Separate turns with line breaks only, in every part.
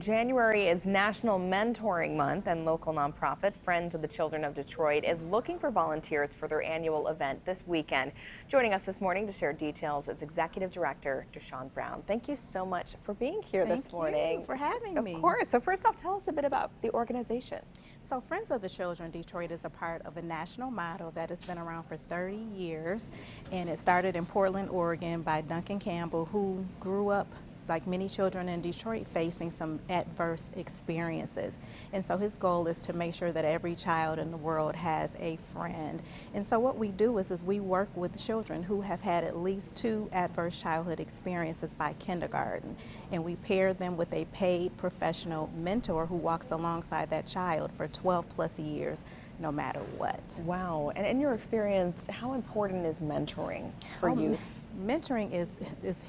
January is National Mentoring Month, and local nonprofit Friends of the Children of Detroit is looking for volunteers for their annual event this weekend. Joining us this morning to share details is Executive Director Deshawn Brown. Thank you so much for being here this morning.
Thank you for having me.
Of course. So first off, tell us a bit about the organization.
So Friends of the Children Detroit is a part of a national model that has been around for 30 years, and it started in Portland, Oregon by Duncan Campbell, who grew up like many children in Detroit facing some adverse experiences. And so his goal is to make sure that every child in the world has a friend. And so what we do is we work with children who have had at least 2 adverse childhood experiences by kindergarten. And we pair them with a paid professional mentor who walks alongside that child for 12 plus years, no matter what.
Wow. And in your experience, how important is mentoring for youth?
Mentoring is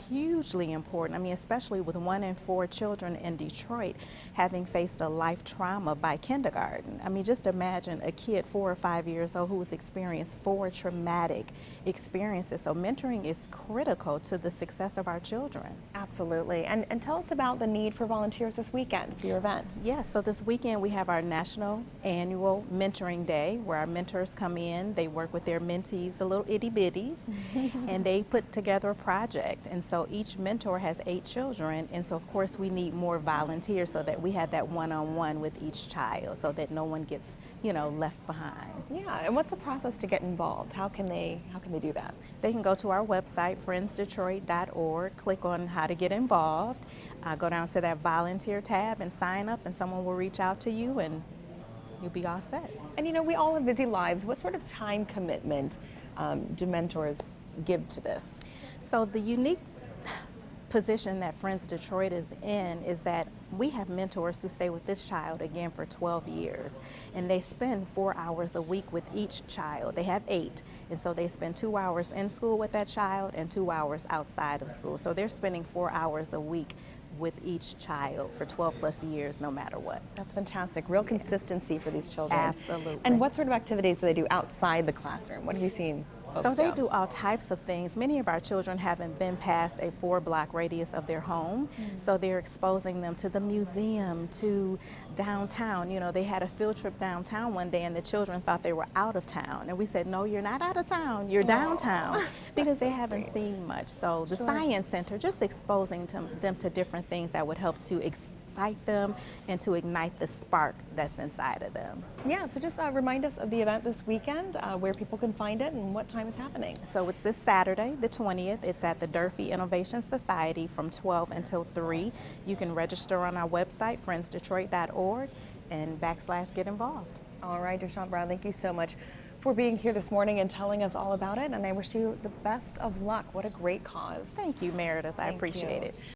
hugely important. I mean, especially with 1 in 4 children in Detroit having faced a life trauma by kindergarten. I mean, just imagine a kid 4 or 5 years old who has experienced 4 traumatic experiences. So mentoring is critical to the success of our children.
Absolutely. And tell us about the need for volunteers this weekend for your event.
Yes, so this weekend we have our national annual mentoring day where our mentors come in, they work with their mentees, the little itty bitties, and they put together a project. And so each mentor has 8 children, and so of course we need more volunteers so that we have that one-on-one with each child so that no one gets, left behind.
Yeah, and what's the process to get involved? How can they do that?
They can go to our website, friendsdetroit.org, click on how to get involved, go down to that volunteer tab and sign up, and someone will reach out to you and you'll be all set.
And we all have busy lives. What sort of time commitment do mentors give to this?
So the unique position that Friends Detroit is in is that we have mentors who stay with this child again for 12 years, and they spend 4 hours a week with each child. They have 8, and so they spend 2 hours in school with that child and 2 hours outside of school. So they're spending 4 hours a week with each child for 12 plus years, no matter what.
That's fantastic. Real consistency for these children.
Absolutely.
And what sort of activities do they do outside the classroom? What have you seen?
So they do all types of things. Many of our children haven't been past a 4-block radius of their home, so they're exposing them to the museum, to downtown. They had a field trip downtown one day and the children thought they were out of town. And we said, no, you're not out of town, you're downtown, because they haven't seen much. So the Science Center, just exposing them to different things that would help to excite them and to ignite the spark that's inside of them.
Yeah, so just remind us of the event this weekend, where people can find it and what time it's happening.
So it's this Saturday, the 20th. It's at the Durfee Innovation Society from 12 until 3. You can register on our website, friendsdetroit.org, and /get involved.
All right, Deshawn Brown, thank you so much for being here this morning and telling us all about it, and I wish you the best of luck. What a great cause.
Thank you, Meredith. I appreciate it.